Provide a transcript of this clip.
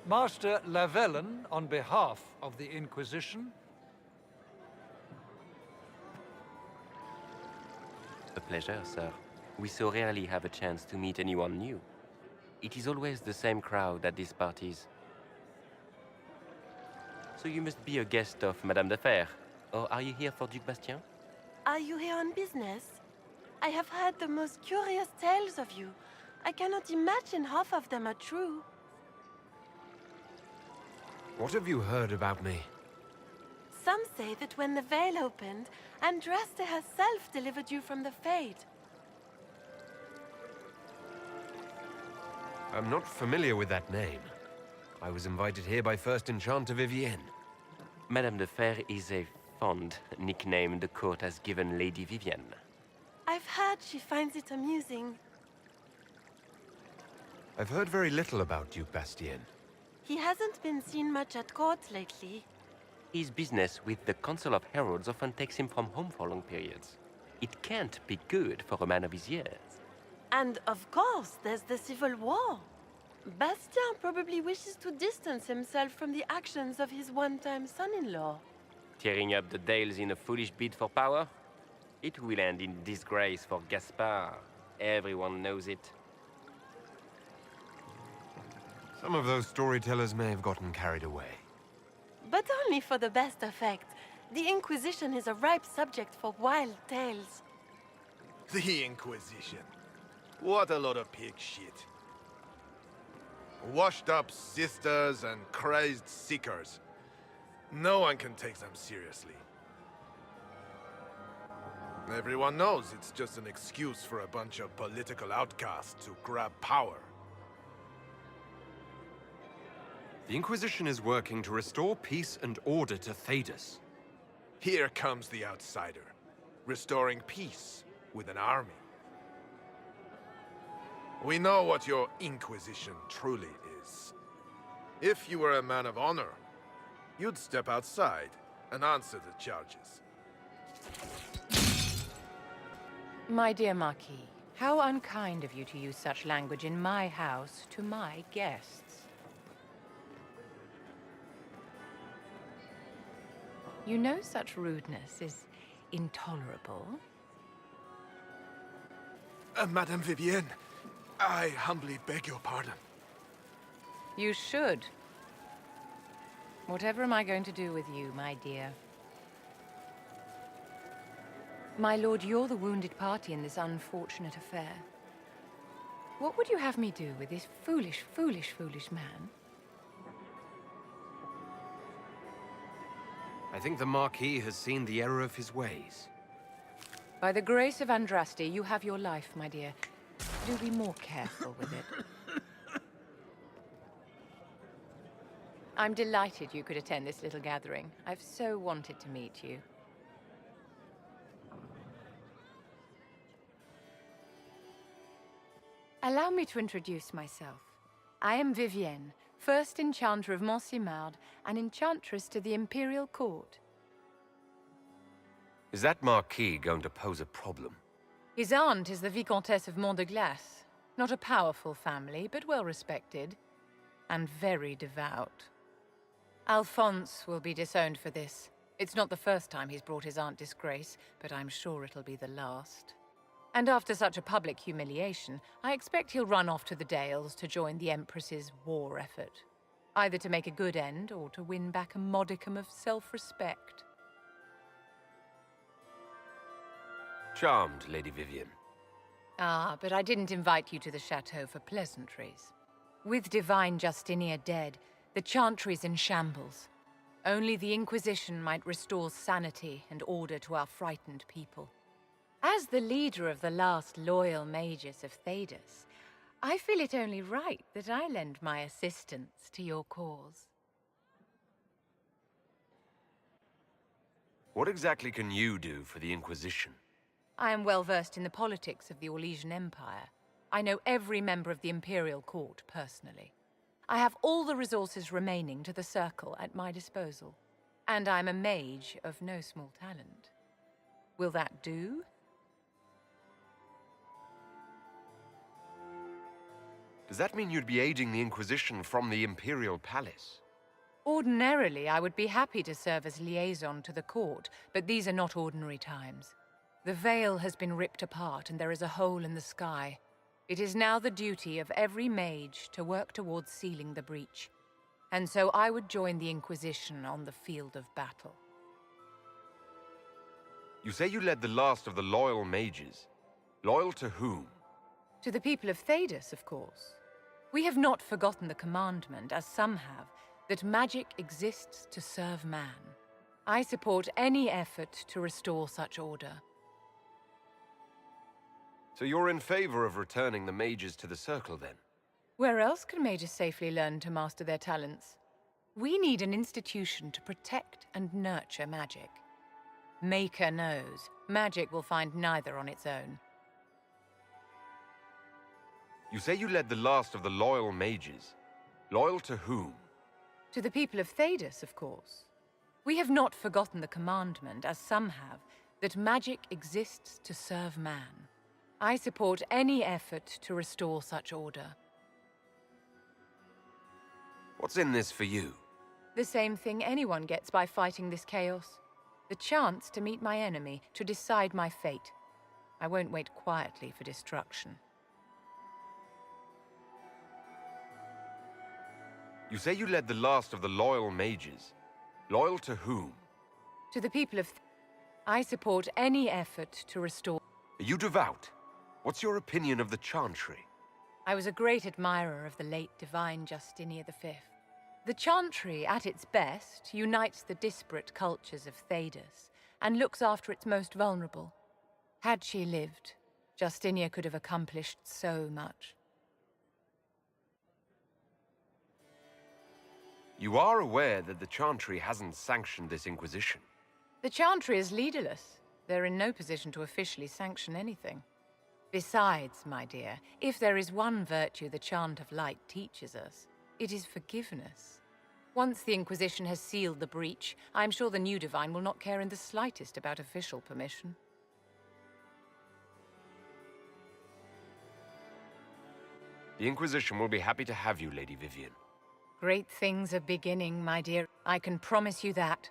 Master Lavellen, on behalf of the Inquisition. A pleasure, sir. We so rarely have a chance to meet anyone new. It is always the same crowd at these parties. So you must be a guest of Madame de Fer, or are you here for Duc Bastien? Are you here on business? I have heard the most curious tales of you. I cannot imagine half of them are true. What have you heard about me? Some say that when the veil opened, Andraste herself delivered you from the Fade. I'm not familiar with that name. I was invited here by First Enchanter Vivienne. Madame de Fer is a fond nickname the court has given Lady Vivienne. I've heard she finds it amusing. I've heard very little about Duc Bastien. He hasn't been seen much at court lately. His business with the Council of Heralds often takes him from home for long periods. It can't be good for a man of his years. And of course, there's the civil war. Bastien probably wishes to distance himself from the actions of his one-time son-in-law. Tearing up the Dales in a foolish bid for power? It will end in disgrace for Gaspard. Everyone knows it. Some of those storytellers may have gotten carried away. But only for the best effect. The Inquisition is a ripe subject for wild tales. The Inquisition. What a lot of pig shit. Washed up sisters and crazed seekers. No one can take them seriously. Everyone knows it's just an excuse for a bunch of political outcasts to grab power. The Inquisition is working to restore peace and order to Thedas. Here comes the outsider, restoring peace with an army. We know what your Inquisition truly is. If you were a man of honor, you'd step outside and answer the charges. My dear Marquis, how unkind of you to use such language in my house to my guests. You know such rudeness is intolerable. Madame Vivienne, I humbly beg your pardon. You should. Whatever am I going to do with you, my dear? My lord, you're the wounded party in this unfortunate affair. What would you have me do with this foolish, foolish, foolish man? I think the Marquis has seen the error of his ways. By the grace of Andraste, you have your life, my dear. Do be more careful with it. I'm delighted you could attend this little gathering. I've so wanted to meet you. Allow me to introduce myself. I am Vivienne, first Enchanter of Monsimard and Enchantress to the Imperial Court. Is that Marquis going to pose a problem? His aunt is the Vicomtesse of Mont de Glace. Not a powerful family, but well respected. And very devout. Alphonse will be disowned for this. It's not the first time he's brought his aunt disgrace, but I'm sure it'll be the last. And after such a public humiliation, I expect he'll run off to the Dales to join the Empress's war effort. Either to make a good end, or to win back a modicum of self-respect. Charmed, Lady Vivienne. Ah, but I didn't invite you to the chateau for pleasantries. With Divine Justinia dead, the Chantry's in shambles. Only the Inquisition might restore sanity and order to our frightened people. As the leader of the last loyal mages of Thedas, I feel it only right that I lend my assistance to your cause. What exactly can you do for the Inquisition? I am well versed in the politics of the Orlesian Empire. I know every member of the Imperial Court personally. I have all the resources remaining to the Circle at my disposal. And I'm a mage of no small talent. Will that do? Does that mean you'd be aiding the Inquisition from the Imperial Palace? Ordinarily, I would be happy to serve as liaison to the court, but these are not ordinary times. The veil has been ripped apart and there is a hole in the sky. It is now the duty of every mage to work towards sealing the breach. And so I would join the Inquisition on the field of battle. You say you led the last of the loyal mages. Loyal to whom? To the people of Thedas, of course. We have not forgotten the commandment, as some have, that magic exists to serve man. I support any effort to restore such order. So you're in favor of returning the mages to the Circle, then? Where else can mages safely learn to master their talents? We need an institution to protect and nurture magic. Maker knows, magic will find neither on its own. You say you led the last of the loyal mages. Loyal to whom? To the people of Thedas, of course. We have not forgotten the commandment, as some have, that magic exists to serve man. I support any effort to restore such order. What's in this for you? The same thing anyone gets by fighting this chaos. The chance to meet my enemy, to decide my fate. I won't wait quietly for destruction. You say you led the last of the loyal mages. Loyal to whom? To the people of I support any effort to restore. Are you devout? What's your opinion of the Chantry? I was a great admirer of the late divine Justinia V. The Chantry, at its best, unites the disparate cultures of Thedas and looks after its most vulnerable. Had she lived, Justinia could have accomplished so much. You are aware that the Chantry hasn't sanctioned this Inquisition. The Chantry is leaderless. They're in no position to officially sanction anything. Besides, my dear, if there is one virtue the Chant of Light teaches us, it is forgiveness. Once the Inquisition has sealed the breach, I'm sure the new Divine will not care in the slightest about official permission. The Inquisition will be happy to have you, Lady Vivienne. Great things are beginning, my dear. I can promise you that.